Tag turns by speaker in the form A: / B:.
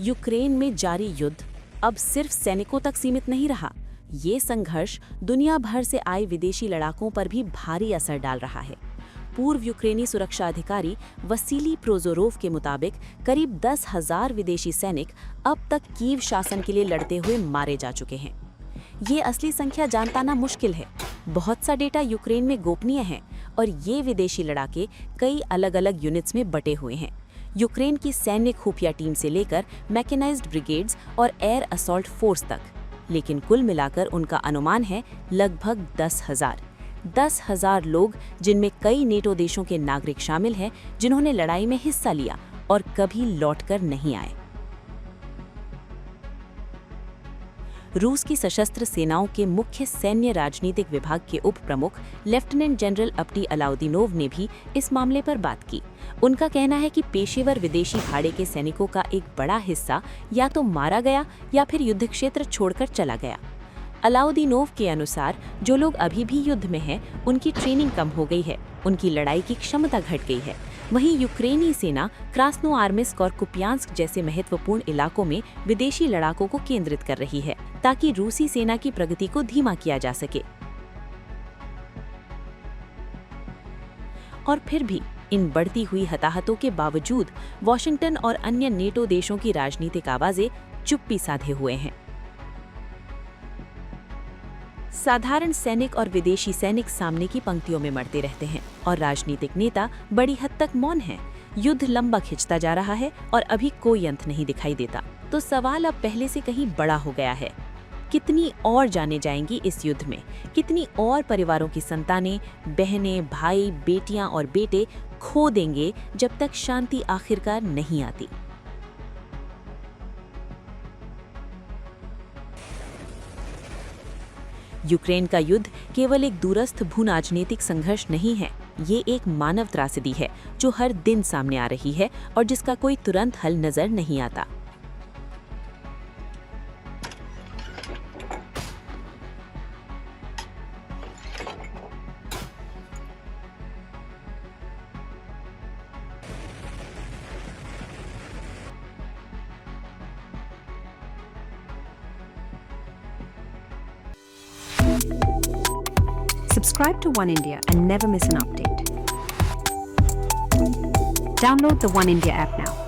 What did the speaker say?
A: Ukraine में जारी युद्ध अब सिर्फ सैनिकों तक सीमित नहीं रहा। ये संघर्ष दुनिया भर से आए विदेशी लड़ाकों पर भी भारी असर डाल रहा है। पूर्व यूक्रेनी सुरक्षा अधिकारी वसीली प्रोजोरोव के मुताबिक करीब 10,000 विदेशी सैनिक अब तक कीव शासन के लिए लड़ते हुए मारे जा चुके हैं। ये असली संख्या जानना मुश्किल है। बहुत सा डेटा यूक्रेन में गोपनीय है और ये विदेशी लड़ाके कई अलग-अलग यूनिट्स में बटे हुए हैं। यूक्रेन की सैन्य खुफिया टीम से लेकर मैकेनाइज्ड ब्रिगेड्स और एयर असॉल्ट फोर्स तक, लेकिन कुल मिलाकर उनका अनुमान है लगभग 10,000। 10,000 लोग, जिनमें कई नेटो देशों के नागरिक शामिल हैं, जिन्होंने लड़ाई में हिस्सा लिया और कभी लौटकर नहीं आए। रूस की सशस्त्र सेनाओं के मुख्य सैन्य राजनीतिक विभाग के उप प्रमुख लेफ्टिनेंट जनरल अपटी अलाउदीनोव ने भी इस मामले पर बात की। उनका कहना है कि पेशेवर विदेशी भाड़े के सैनिकों का एक बड़ा हिस्सा या तो मारा गया या फिर युद्ध क्षेत्र छोड़कर चला गया। अलाउदीनोव के अनुसार जो लोग अभी भी युद्ध में हैं, उनकी ट्रेनिंग कम हो गई है, उनकी लड़ाई की क्षमता घट गई है। वहीं यूक्रेनी सेना क्रास्नोआर्मिस्क और कुपियांस्क जैसे महत्वपूर्ण इलाकों में विदेशी लड़ाकों को केंद्रित कर रही है ताकि रूसी सेना की प्रगति को धीमा किया जा सके। और फिर भी इन बढ़ती हुई हताहतों के बावजूद वॉशिंगटन और अन्य नेटो देशों की राजनीतिक आवाजें चुप्पी साधे हुए हैं। साधारण सैनिक और विदेशी सैनिक सामने की पंक्तियों में मरते रहते हैं और राजनीतिक नेता बड़ी हद तक मौन हैं। युद्ध लंबा खिंचता जा रहा है और अभी कोई अंत नहीं दिखाई देता। तो सवाल अब पहले से कहीं बड़ा हो गया है। कितनी और जाने जाएंगी इस युद्ध में? कितनी और परिवारों की संतानें, बहनें, भाई, बेटियां और बेटे खो देंगे जब तक शांति आखिरकार नहीं आती? यूक्रेन का युद्ध केवल एक दूरस्थ भूराजनीतिक संघर्ष नहीं है, ये एक मानव त्रासदी है जो हर दिन सामने आ रही है और जिसका कोई तुरंत हल नजर नहीं आता।
B: Subscribe to One India and never miss an update. Download the One India app now.